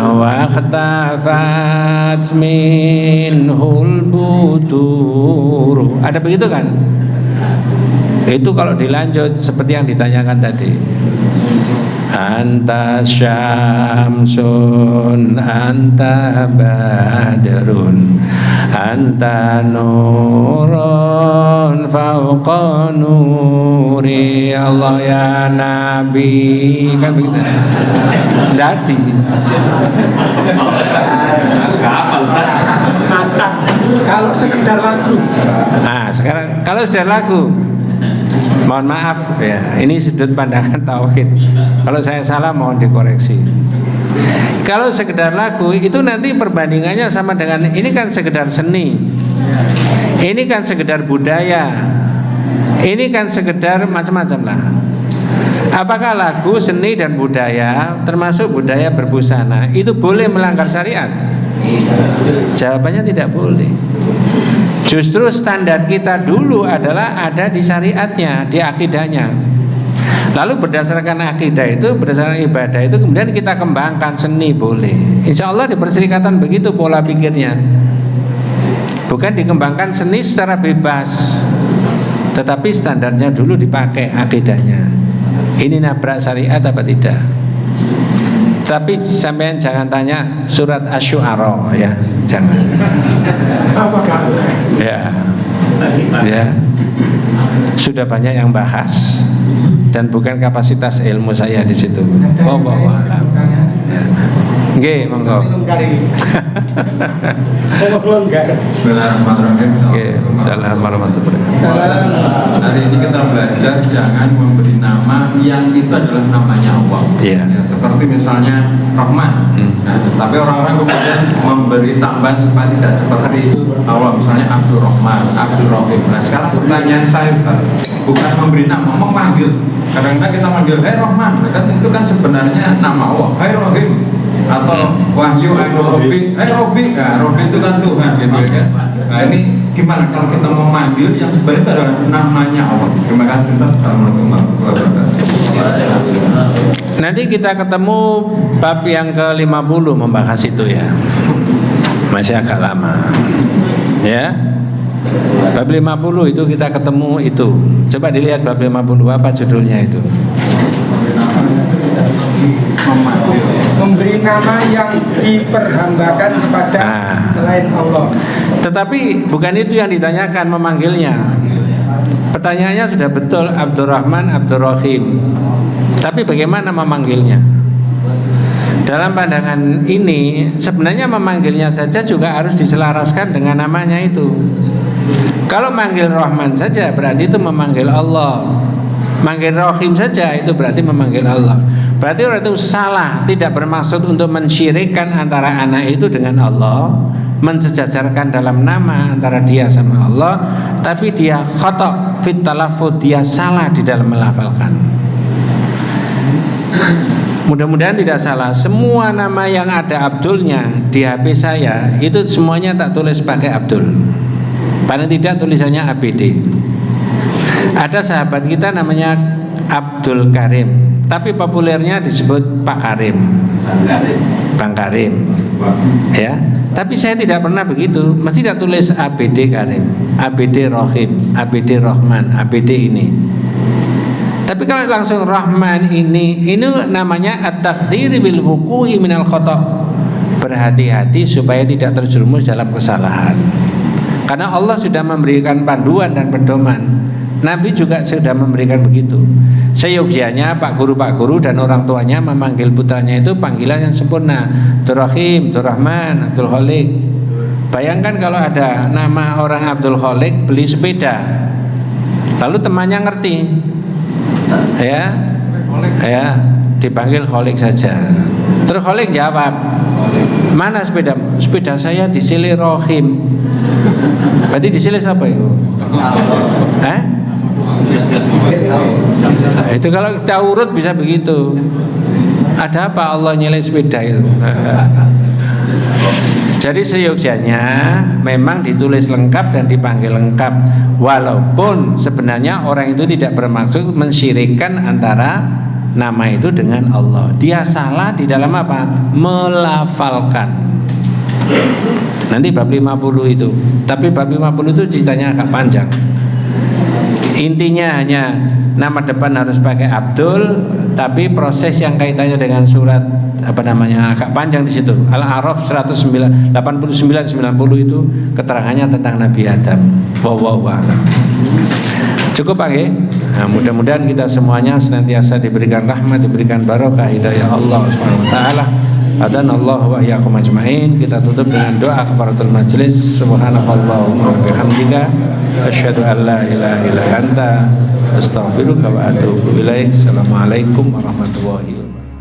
wa khtafat minhul budur. Ada begitu kan? Itu kalau dilanjut seperti yang ditanyakan tadi. Anta syamsun, anta badrun, anta nurun fauqa nuri Allah ya Nabi, kan begitu. Dadi. Kalau sekedar lagu. Nah, sekarang kalau sudah lagu, mohon maaf ya, ini sudut pandangan tauhid. Kalau saya salah mohon dikoreksi. Kalau sekedar lagu itu nanti perbandingannya sama dengan ini kan sekedar seni. Ini kan sekedar budaya. Ini kan sekedar macam-macam lah. Apakah lagu, seni dan budaya termasuk budaya berbusana itu boleh melanggar syariat? Jawabannya tidak boleh. Justru standar kita dulu adalah ada di syariatnya, di akidahnya. Lalu berdasarkan akidah itu, berdasarkan ibadah itu, kemudian kita kembangkan seni boleh. Insya Allah di Perserikatan begitu pola pikirnya. Bukan dikembangkan seni secara bebas, tetapi standarnya dulu dipakai akidahnya. Ini nabrak syariat apa tidak? Tapi sampean jangan tanya surat Asy-Syu'ara ya, jangan. Ya, ya. Sudah banyak yang bahas dan bukan kapasitas ilmu saya di situ. Wallahu a'lam. Ya. Nggih, monggo. Bismillahirrahmanirrahim. Bismillahirrahmanirrahim. Hari ini kita belajar jangan memberi nama yang itu adalah namanya Allah. Iya. Ya, seperti misalnya Rahman. Nah, tapi orang-orang kemudian memberi tambahan supaya tidak seperti Allah, misalnya Abdul Rahman, Abdul Rahim. Nah, sekarang pertanyaan saya Ustaz, bukan memberi nama, memanggil. Kadang-kadang kita manggil Hai Rahman, kan itu kan sebenarnya nama Allah. Hai Rahim, atau Wahyu Ainul Robi, Robi, nah Robi itu kan Tuhan gitu ya. Nah ini gimana kalau kita memanggil yang sebenarnya itu adalah namanya Allah. Terima kasih Ustaz. Assalamualaikum warahmatullahi wabarakatuh. Nanti kita ketemu bab yang ke-50 membahas itu ya. Masih agak lama. Ya. Bab 50 itu kita ketemu itu. Coba dilihat bab 50 apa judulnya itu. Memberi nama yang diperhambakan kepada selain Allah. Tetapi bukan itu yang ditanyakan memanggilnya. Pertanyaannya sudah betul Abdurrahman, Abdurrahim. Tapi bagaimana memanggilnya? Dalam pandangan ini sebenarnya memanggilnya saja juga harus diselaraskan dengan namanya itu. Kalau manggil Rahman saja berarti itu memanggil Allah. Manggil Rahim saja itu berarti memanggil Allah. Berarti orang itu salah, tidak bermaksud untuk mensyirikkan antara anak itu dengan Allah, mensejajarkan dalam nama antara dia sama Allah, tapi dia khata' fit talaffuz, dia salah di dalam melafalkan. Mudah-mudahan tidak salah. Semua nama yang ada Abdulnya di HP saya itu semuanya tak tulis pakai Abdul. Paling tidak tulisannya ABD. Ada sahabat kita namanya Abdul Karim, tapi populernya disebut Pak Karim, Bang Karim, ya. Tapi saya tidak pernah begitu, mesti tidak tulis ABD Karim, ABD Rohim, ABD Rohman, ABD ini. Tapi kalau langsung Rahman ini namanya at-takdzir bil wuqu'i minal khata'. Berhati-hati supaya tidak terjerumus dalam kesalahan. Karena Allah sudah memberikan panduan dan pedoman. Nabi juga sudah memberikan begitu. Seyogyanya Pak Guru dan orang tuanya memanggil putranya itu panggilan yang sempurna. Abdul Rahim, Abdul Rahman, Abdul Khalik. Bayangkan kalau ada nama orang Abdul Khalik beli sepeda, lalu temannya ngerti, ya, dipanggil Khalik saja. Terus Khalik jawab, mana sepedamu? Sepeda saya disilih Rohim. Berarti disilih siapa itu? Nah, itu kalau kita urut bisa begitu. Ada apa Allah nyilih sepeda itu? Jadi seyogyanya memang ditulis lengkap dan dipanggil lengkap, walaupun sebenarnya orang itu tidak bermaksud mensyirikkan antara nama itu dengan Allah. Dia salah di dalam apa? Melafalkan. Nanti bab 50 itu. Tapi bab 50 itu ceritanya agak panjang. Intinya hanya nama depan harus pakai Abdul, tapi proses yang kaitannya dengan surat agak panjang di situ. Al-A'raf 189 90 itu keterangannya tentang Nabi Adam. Wallahu a'lam. Cukup Pak. Nah, mudah-mudahan kita semuanya senantiasa diberikan rahmat, diberikan barokah hidayah Allah Subhanahu wa taala. Adanallahu wa iyyakum ajmain. Kita tutup dengan doa kafaratul majlis. Subhanakallahumma wa bihamdika asyhadu an la ilaha illa anta astaghfiruka wa atubu ilaik. Assalamualaikum warahmatullahi wabarakatuh.